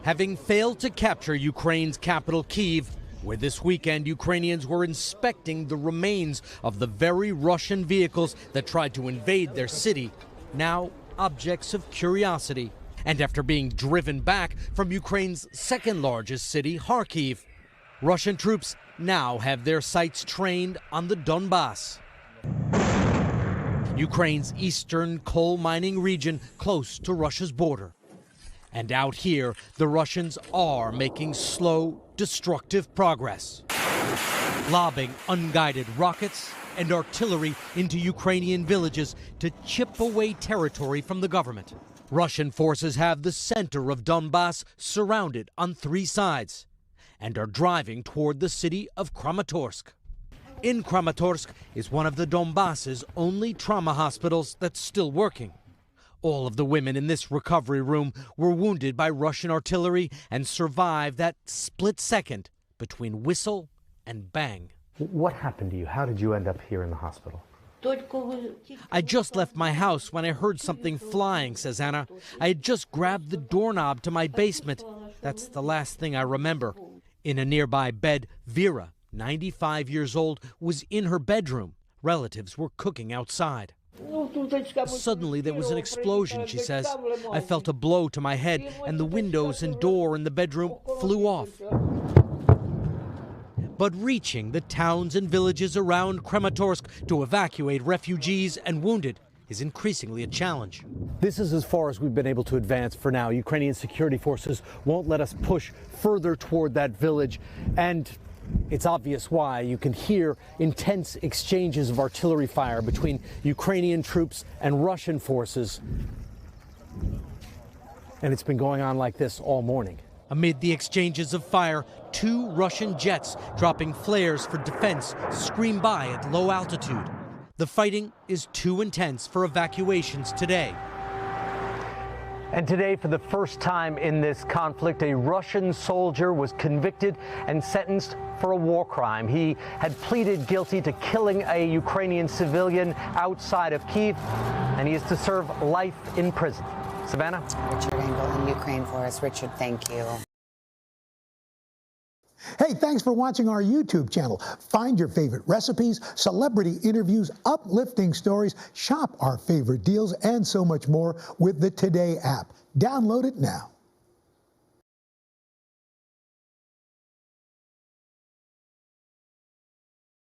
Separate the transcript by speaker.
Speaker 1: having failed to capture Ukraine's capital, Kyiv, where this weekend Ukrainians were inspecting the remains of the very Russian vehicles that tried to invade their city, now objects of curiosity. And after being driven back from Ukraine's second largest city, Kharkiv, Russian troops now have their sights trained on the Donbass, Ukraine's eastern coal mining region close to Russia's border. And out here, the Russians are making slow, destructive progress, lobbing unguided rockets and artillery into Ukrainian villages to chip away territory from the government. Russian forces have the center of Donbass surrounded on three sides and are driving toward the city of Kramatorsk. In Kramatorsk is one of the Donbass's only trauma hospitals that's still working. All of the women in this recovery room were wounded by Russian artillery and survived that split second between whistle and bang.
Speaker 2: What happened to you? How did you end up here in the hospital?
Speaker 1: I just left my house when I heard something flying, says Anna. I had just grabbed the doorknob to my basement. That's the last thing I remember. In a nearby bed, Vera, 95 years old, was in her bedroom. Relatives were cooking outside. Suddenly there was an explosion, she says. I felt a blow to my head and the windows and door in the bedroom flew off. But reaching the towns and villages around Kramatorsk to evacuate refugees and wounded is increasingly a challenge.
Speaker 2: This is as far as we've been able to advance for now. Ukrainian security forces won't let us push further toward that village, and it's obvious why. You can hear intense exchanges of artillery fire between Ukrainian troops and Russian forces. And it's been going on like this all morning.
Speaker 1: Amid the exchanges of fire, 2 Russian jets dropping flares for defense scream by at low altitude. The fighting is too intense for evacuations today.
Speaker 2: And today, for the first time in this conflict, a Russian soldier was convicted and sentenced for a war crime. He had pleaded guilty to killing a Ukrainian civilian outside of Kyiv, and he is to serve life in prison. Savannah?
Speaker 3: Richard Engel in Ukraine for us. Richard, thank you.
Speaker 4: Hey, thanks for watching our YouTube channel. Find your favorite recipes, celebrity interviews, uplifting stories, shop our favorite deals, and so much more with the Today app. Download it now.